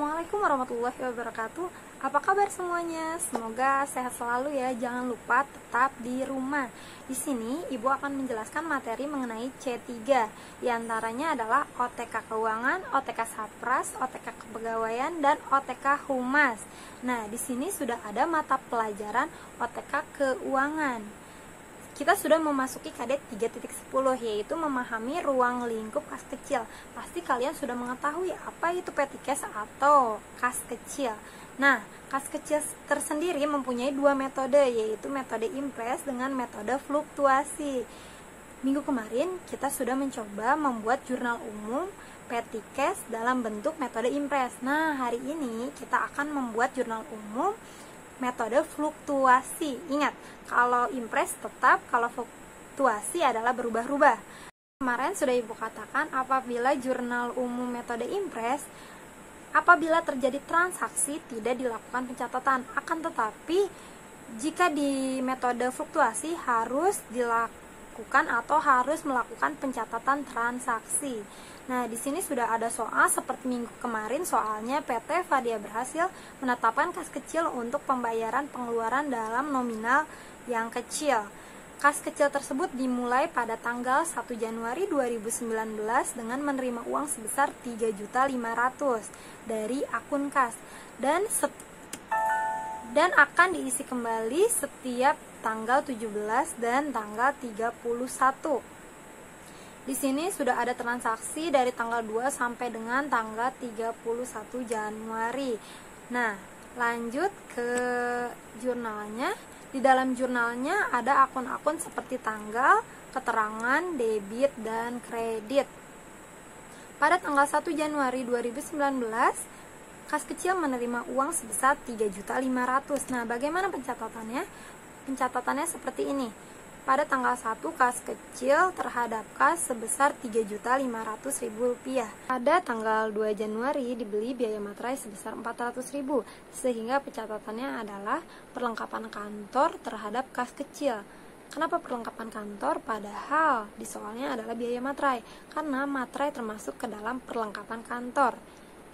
Assalamualaikum warahmatullahi wabarakatuh. Apa kabar semuanya? Semoga sehat selalu ya. Jangan lupa tetap di rumah. Di sini Ibu akan menjelaskan materi mengenai C3. Di antaranya adalah OTK Keuangan, OTK Sapras, OTK Kepegawaian, dan OTK Humas. Nah, di sini sudah ada mata pelajaran OTK Keuangan. Kita sudah memasuki KD 3.10, yaitu memahami ruang lingkup kas kecil. Pasti kalian sudah mengetahui apa itu petty cash atau kas kecil. Nah, kas kecil tersendiri mempunyai dua metode, yaitu metode impres dengan metode fluktuasi. Minggu kemarin kita sudah mencoba membuat jurnal umum petty cash dalam bentuk metode impres. Nah, hari ini kita akan membuat jurnal umum metode fluktuasi. Ingat, kalau impres tetap, kalau fluktuasi adalah berubah-ubah. Kemarin sudah Ibu katakan apabila jurnal umum metode impres, apabila terjadi transaksi tidak dilakukan pencatatan. Akan tetapi jika di metode fluktuasi harus dilakukan atau harus melakukan pencatatan transaksi. Nah, di sini sudah ada soal seperti minggu kemarin, soalnya PT Fadia berhasil menetapkan kas kecil untuk pembayaran pengeluaran dalam nominal yang kecil. Kas kecil tersebut dimulai pada tanggal 1 Januari 2019 dengan menerima uang sebesar 3.500.000 dari akun kas dan akan diisi kembali setiap tanggal 17 dan tanggal 31. Di sini sudah ada transaksi dari tanggal 2 sampai dengan tanggal 31 Januari. Nah, lanjut ke jurnalnya. Di dalam jurnalnya ada akun-akun seperti tanggal, keterangan, debit, dan kredit. Pada tanggal 1 Januari 2019, kas kecil menerima uang sebesar 3.500.000. Nah, bagaimana pencatatannya? Pencatatannya seperti ini. Pada tanggal 1, kas kecil terhadap kas sebesar Rp3.500.000. Pada tanggal 2 Januari dibeli biaya materai sebesar Rp400.000, sehingga pencatatannya adalah perlengkapan kantor terhadap kas kecil. Kenapa perlengkapan kantor? Padahal di soalnya adalah biaya materai, karena materai termasuk ke dalam perlengkapan kantor.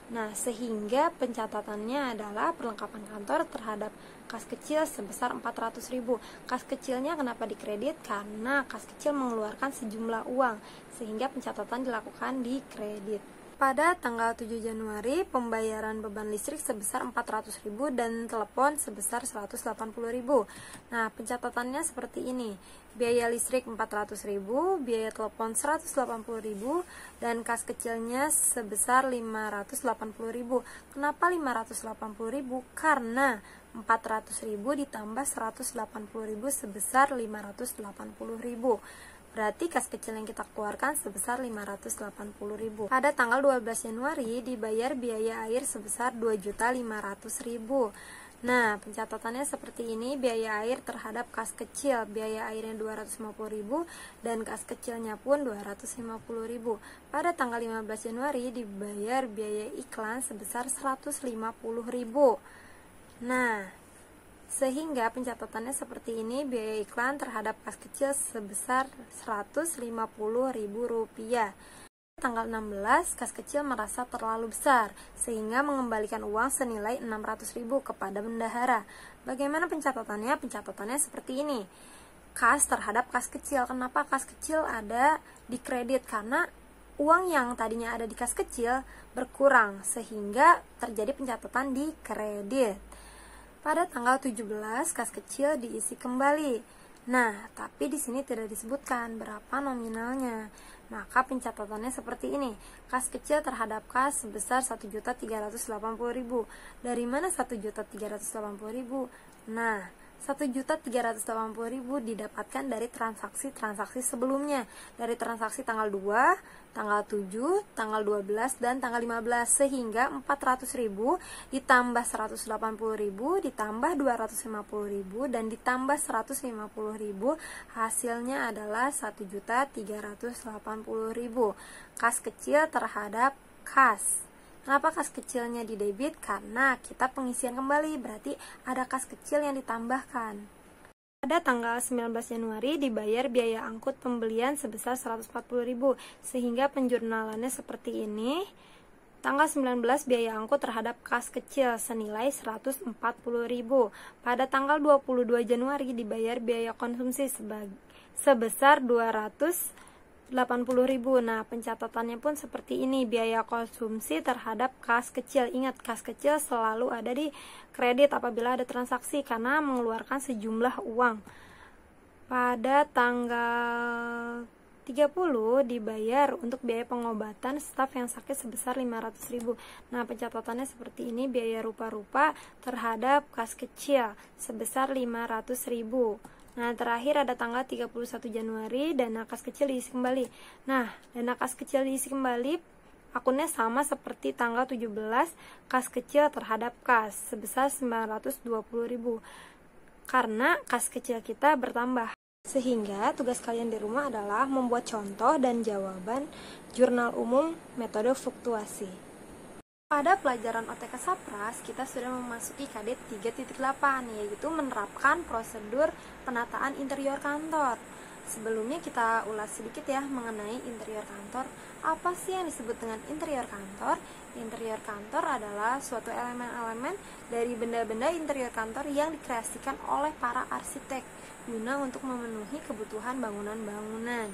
Nah, sehingga pencatatannya adalah perlengkapan kantor terhadap kas kecil sebesar Rp400.000. Kas kecilnya kenapa dikredit? Karena kas kecil mengeluarkan sejumlah uang, sehingga pencatatan dilakukan di kredit. Pada tanggal 7 Januari, pembayaran beban listrik sebesar Rp400.000 dan telepon sebesar Rp180.000. Nah, pencatatannya seperti ini. Biaya listrik Rp400.000, biaya telepon Rp180.000, dan kas kecilnya sebesar Rp580.000. Kenapa Rp580.000? Karena Rp400.000 ditambah Rp180.000 sebesar Rp580.000. Berarti kas kecil yang kita keluarkan sebesar Rp580.000. Pada tanggal 12 Januari dibayar biaya air sebesar Rp2.500.000. Nah, pencatatannya seperti ini. Biaya air terhadap kas kecil, biaya airnya Rp250.000 dan kas kecilnya pun Rp250.000. Pada tanggal 15 Januari dibayar biaya iklan sebesar Rp150.000. Nah, sehingga pencatatannya seperti ini. Biaya iklan terhadap kas kecil sebesar Rp150.000. Tanggal 16, kas kecil merasa terlalu besar sehingga mengembalikan uang senilai Rp600.000 kepada bendahara. Bagaimana pencatatannya? Pencatatannya seperti ini. Kas terhadap kas kecil. Kenapa kas kecil ada di kredit? Karena uang yang tadinya ada di kas kecil berkurang sehingga terjadi pencatatan di kredit. Pada tanggal 17, kas kecil diisi kembali. Nah, tapi di sini tidak disebutkan berapa nominalnya. Maka pencatatannya seperti ini. Kas kecil terhadap kas sebesar Rp1.380.000. Dari mana Rp1.380.000? Nah, Rp1.380.000 didapatkan dari transaksi-transaksi sebelumnya. Dari transaksi tanggal 2, tanggal 7, tanggal 12, dan tanggal 15. Sehingga Rp400.000 ditambah Rp180.000 ditambah Rp250.000 dan ditambah Rp150.000, hasilnya adalah Rp1.380.000. Kas kecil terhadap kas. Kenapa kas kecilnya di debit? Karena kita pengisian kembali, berarti ada kas kecil yang ditambahkan. Pada tanggal 19 Januari dibayar biaya angkut pembelian sebesar Rp140.000, sehingga penjurnalannya seperti ini. Tanggal 19 biaya angkut terhadap kas kecil senilai 140.000. Pada tanggal 22 Januari dibayar biaya konsumsi sebesar 280.000. Nah, pencatatannya pun seperti ini. Biaya konsumsi terhadap kas kecil. Ingat, kas kecil selalu ada di kredit apabila ada transaksi karena mengeluarkan sejumlah uang. Pada tanggal 30 dibayar untuk biaya pengobatan staf yang sakit sebesar 500.000. Nah, pencatatannya seperti ini. Biaya rupa-rupa terhadap kas kecil sebesar 500.000. Nah, terakhir ada tanggal 31 Januari dana kas kecil diisi kembali. Nah, dana kas kecil diisi kembali akunnya sama seperti tanggal 17 kas kecil terhadap kas sebesar 920.000. Karena kas kecil kita bertambah. Sehingga tugas kalian di rumah adalah membuat contoh dan jawaban jurnal umum metode fluktuasi. Pada pelajaran OTK Sapras, kita sudah memasuki KD 3.8, yaitu menerapkan prosedur penataan interior kantor. Sebelumnya kita ulas sedikit ya mengenai interior kantor. Apa sih yang disebut dengan interior kantor? Interior kantor adalah suatu elemen-elemen dari benda-benda interior kantor yang dikreasikan oleh para arsitek guna untuk memenuhi kebutuhan bangunan-bangunan.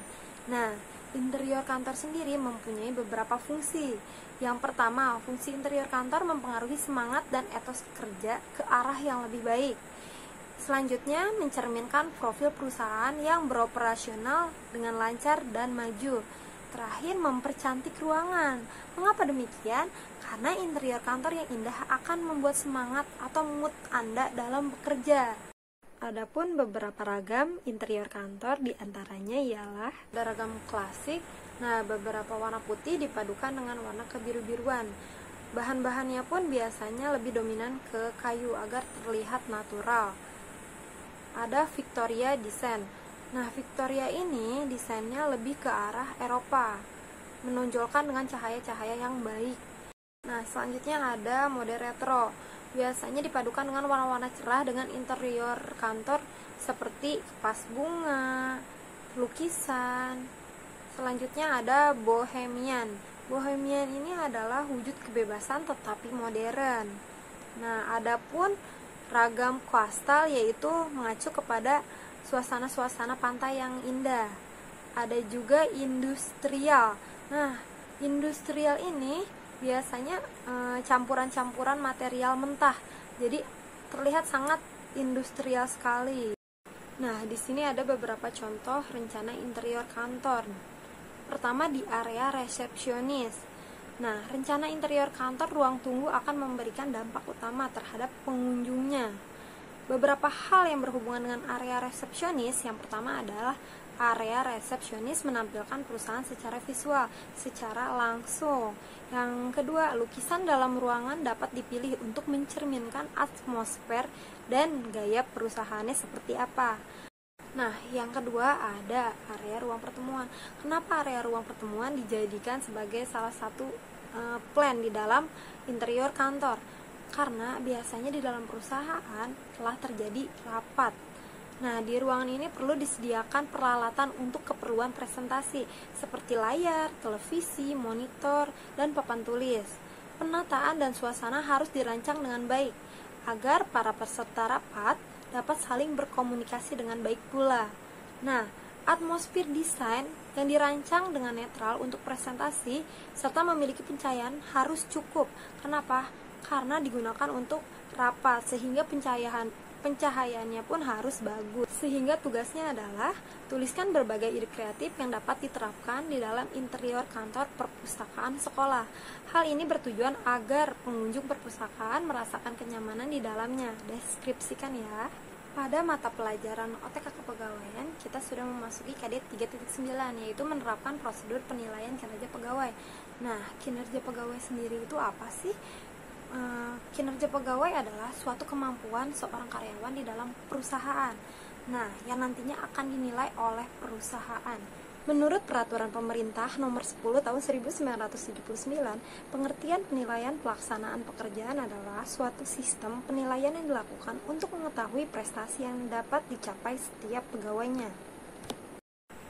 Nah, interior kantor sendiri mempunyai beberapa fungsi. Yang pertama, fungsi interior kantor mempengaruhi semangat dan etos kerja ke arah yang lebih baik. Selanjutnya, mencerminkan profil perusahaan yang beroperasional dengan lancar dan maju. Terakhir, mempercantik ruangan. Mengapa demikian? Karena interior kantor yang indah akan membuat semangat atau mood Anda dalam bekerja. Adapun beberapa ragam interior kantor diantaranya ialah ada ragam klasik. Nah, beberapa warna putih dipadukan dengan warna kebiru-biruan. Bahan-bahannya pun biasanya lebih dominan ke kayu agar terlihat natural. Ada Victoria Design. Nah, Victoria ini desainnya lebih ke arah Eropa, menonjolkan dengan cahaya-cahaya yang baik. Nah, selanjutnya ada mode retro. Biasanya dipadukan dengan warna-warna cerah dengan interior kantor seperti vas bunga, lukisan. Selanjutnya ada bohemian. Bohemian ini adalah wujud kebebasan tetapi modern. Nah, adapun ragam coastal yaitu mengacu kepada suasana-suasana pantai yang indah. Ada juga industrial. Nah, industrial ini biasanya campuran-campuran material mentah. Jadi terlihat sangat industrial sekali. Nah, di sini ada beberapa contoh rencana interior kantor. Pertama di area resepsionis. Nah, rencana interior kantor ruang tunggu akan memberikan dampak utama terhadap pengunjungnya. Beberapa hal yang berhubungan dengan area resepsionis. Yang pertama adalah area resepsionis menampilkan perusahaan secara visual, secara langsung. Yang kedua, lukisan dalam ruangan dapat dipilih untuk mencerminkan atmosfer dan gaya perusahaannya seperti apa. Nah, yang kedua ada area ruang pertemuan. Kenapa area ruang pertemuan dijadikan sebagai salah satu plan di dalam interior kantor? Karena biasanya di dalam perusahaan telah terjadi rapat. Nah, di ruangan ini perlu disediakan peralatan untuk keperluan presentasi seperti layar, televisi, monitor, dan papan tulis. Penataan dan suasana harus dirancang dengan baik agar para peserta rapat dapat saling berkomunikasi dengan baik pula. Nah, atmosfer desain yang dirancang dengan netral untuk presentasi serta memiliki pencahayaan harus cukup. Kenapa? Karena digunakan untuk rapat sehingga pencahayaannya pun harus bagus. Sehingga tugasnya adalah tuliskan berbagai ide kreatif yang dapat diterapkan di dalam interior kantor perpustakaan sekolah. Hal ini bertujuan agar pengunjung perpustakaan merasakan kenyamanan di dalamnya. Deskripsikan ya. Pada mata pelajaran OTK Kepegawaian, kita sudah memasuki KD 3.9, yaitu menerapkan prosedur penilaian kinerja pegawai. Nah, kinerja pegawai sendiri itu apa sih? Kinerja pegawai adalah suatu kemampuan seorang karyawan di dalam perusahaan. Nah, yang nantinya akan dinilai oleh perusahaan. Menurut Peraturan Pemerintah Nomor 10 Tahun 1979, pengertian penilaian pelaksanaan pekerjaan adalah suatu sistem penilaian yang dilakukan untuk mengetahui prestasi yang dapat dicapai setiap pegawainya.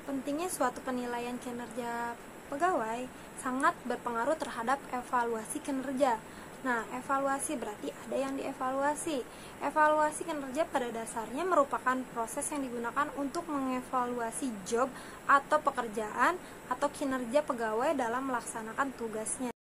Pentingnya suatu penilaian kinerja pegawai sangat berpengaruh terhadap evaluasi kinerja. Nah, evaluasi berarti ada yang dievaluasi. Evaluasi kinerja pada dasarnya merupakan proses yang digunakan untuk mengevaluasi job atau pekerjaan atau kinerja pegawai dalam melaksanakan tugasnya.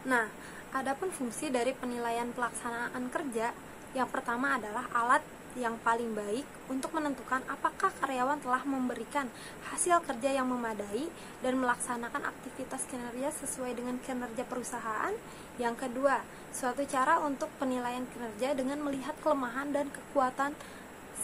Nah, adapun fungsi dari penilaian pelaksanaan kerja, yang pertama adalah alat yang paling baik untuk menentukan apakah karyawan telah memberikan hasil kerja yang memadai dan melaksanakan aktivitas kinerja sesuai dengan kinerja perusahaan. Yang kedua, suatu cara untuk penilaian kinerja dengan melihat kelemahan dan kekuatan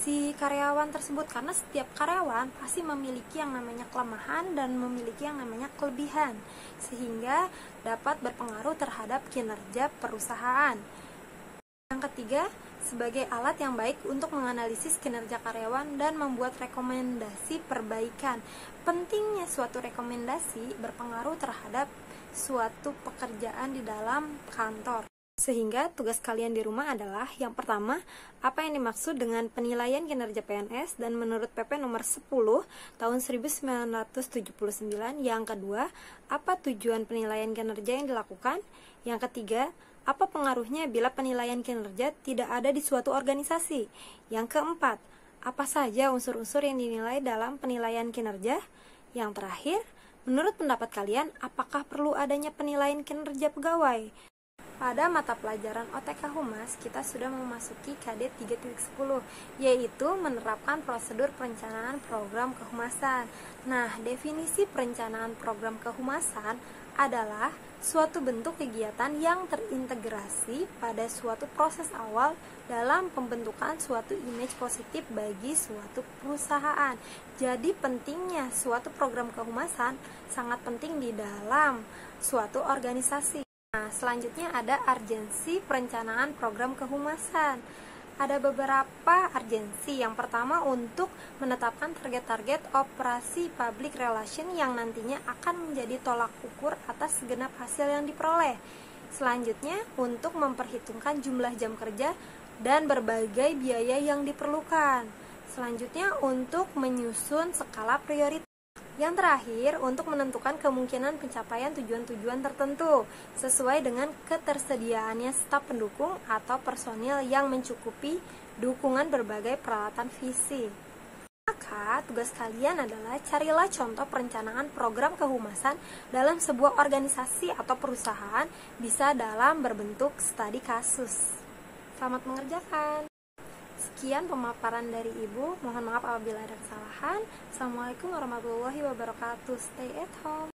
si karyawan tersebut, karena setiap karyawan pasti memiliki yang namanya kelemahan dan memiliki yang namanya kelebihan, sehingga dapat berpengaruh terhadap kinerja perusahaan. Yang ketiga, sebagai alat yang baik untuk menganalisis kinerja karyawan dan membuat rekomendasi perbaikan. Pentingnya suatu rekomendasi berpengaruh terhadap suatu pekerjaan di dalam kantor. Sehingga tugas kalian di rumah adalah yang pertama, apa yang dimaksud dengan penilaian kinerja PNS dan menurut PP nomor 10 tahun 1979. Yang kedua, apa tujuan penilaian kinerja yang dilakukan? Yang ketiga, apa pengaruhnya bila penilaian kinerja tidak ada di suatu organisasi? Yang keempat, apa saja unsur-unsur yang dinilai dalam penilaian kinerja? Yang terakhir, menurut pendapat kalian, apakah perlu adanya penilaian kinerja pegawai? Pada mata pelajaran OTK Humas, kita sudah memasuki KD 3.10, yaitu menerapkan prosedur perencanaan program kehumasan. Nah, definisi perencanaan program kehumasan adalah suatu bentuk kegiatan yang terintegrasi pada suatu proses awal dalam pembentukan suatu image positif bagi suatu perusahaan. Jadi pentingnya suatu program kehumasan sangat penting di dalam suatu organisasi. Nah, selanjutnya ada urgensi perencanaan program kehumasan. Ada beberapa urgensi. Yang pertama, untuk menetapkan target-target operasi public relation yang nantinya akan menjadi tolak ukur atas segenap hasil yang diperoleh. Selanjutnya, untuk memperhitungkan jumlah jam kerja dan berbagai biaya yang diperlukan. Selanjutnya, untuk menyusun skala prioritas. Yang terakhir, untuk menentukan kemungkinan pencapaian tujuan-tujuan tertentu sesuai dengan ketersediaannya staf pendukung atau personil yang mencukupi dukungan berbagai peralatan fisik. Maka, tugas kalian adalah carilah contoh perencanaan program kehumasan dalam sebuah organisasi atau perusahaan, bisa dalam berbentuk studi kasus. Selamat mengerjakan. Sekian pemaparan dari Ibu. Mohon maaf apabila ada kesalahan. Assalamualaikum warahmatullahi wabarakatuh. Stay at home.